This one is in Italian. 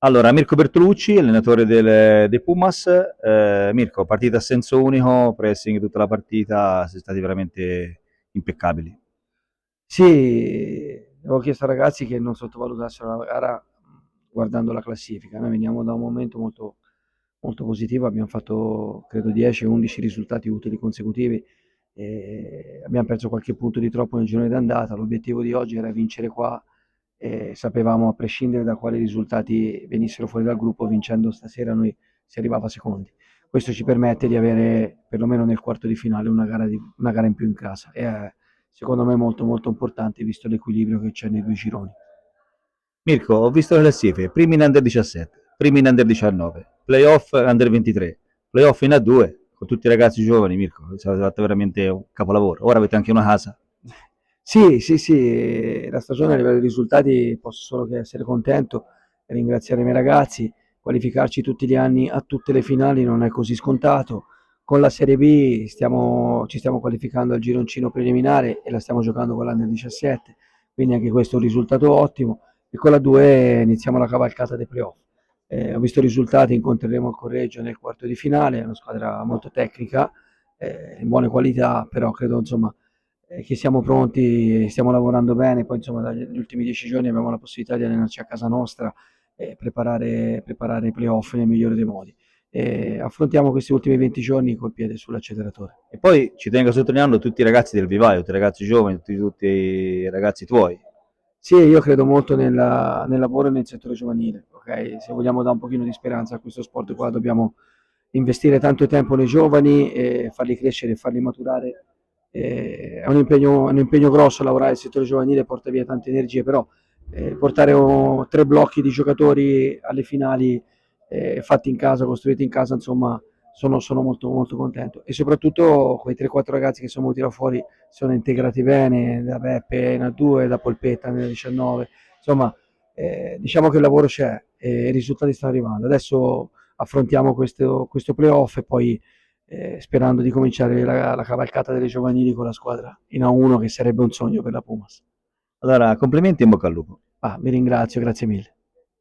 Allora, Mirko Bertolucci, allenatore dei Pumas. Mirko, partita a senso unico, pressing tutta la partita, siete stati veramente impeccabili. Sì, avevo chiesto ai ragazzi che non sottovalutassero la gara guardando la classifica. Noi veniamo da un momento molto, molto positivo, abbiamo fatto credo 10-11 risultati utili consecutivi e abbiamo perso qualche punto di troppo nel girone d'andata. L'obiettivo di oggi era vincere qua e sapevamo, a prescindere da quali risultati venissero fuori dal gruppo, vincendo stasera noi si arrivava secondi. Questo ci permette di avere, perlomeno nel quarto di finale, una gara in più in casa. Secondo me è molto molto importante visto l'equilibrio che c'è nei due gironi. Mirko, ho visto le classifiche, primi in Under 17, primi in Under 19, playoff Under 23, playoff in A2, con tutti i ragazzi giovani, Mirko, avete fatto veramente un capolavoro. Ora avete anche una casa. Sì, sì, sì, la stagione a livello di risultati posso solo che essere contento e ringraziare i miei ragazzi. Qualificarci tutti gli anni a tutte le finali non è così scontato. Con la Serie B ci stiamo qualificando al gironcino preliminare e la stiamo giocando con l'Under 17, quindi anche questo è un risultato ottimo. E con la 2 iniziamo la cavalcata dei playoff. Ho visto i risultati, incontreremo il Correggio nel quarto di finale, è una squadra molto tecnica, in buone qualità, però credo insomma che siamo pronti, stiamo lavorando bene, poi insomma dagli ultimi 10 giorni abbiamo la possibilità di allenarci a casa nostra e preparare i playoff nel migliore dei modi. Affrontiamo questi ultimi 20 giorni col piede sull'acceleratore. E poi ci tengo a sottolinearlo tutti i ragazzi del vivaio, tutti i ragazzi giovani, tutti i ragazzi tuoi. Sì, io credo molto nel lavoro e nel settore giovanile, ok? Se vogliamo dare un pochino di speranza a questo sport qua dobbiamo investire tanto tempo nei giovani e farli crescere e farli maturare. È un impegno grosso lavorare nel settore giovanile, porta via tante energie, però portare tre blocchi di giocatori alle finali fatti in casa, costruiti in casa, insomma, sono molto, molto contento. E soprattutto quei 3-4 ragazzi che sono venuti là fuori sono integrati bene, da Beppe in A2, da Polpetta nel 19, insomma, diciamo che il lavoro c'è e i risultati stanno arrivando. Adesso affrontiamo questo playoff e poi sperando di cominciare la cavalcata delle giovanili con la squadra in A1 che sarebbe un sogno per la Pumas. Allora, complimenti e in bocca al lupo. Vi ringrazio, grazie mille.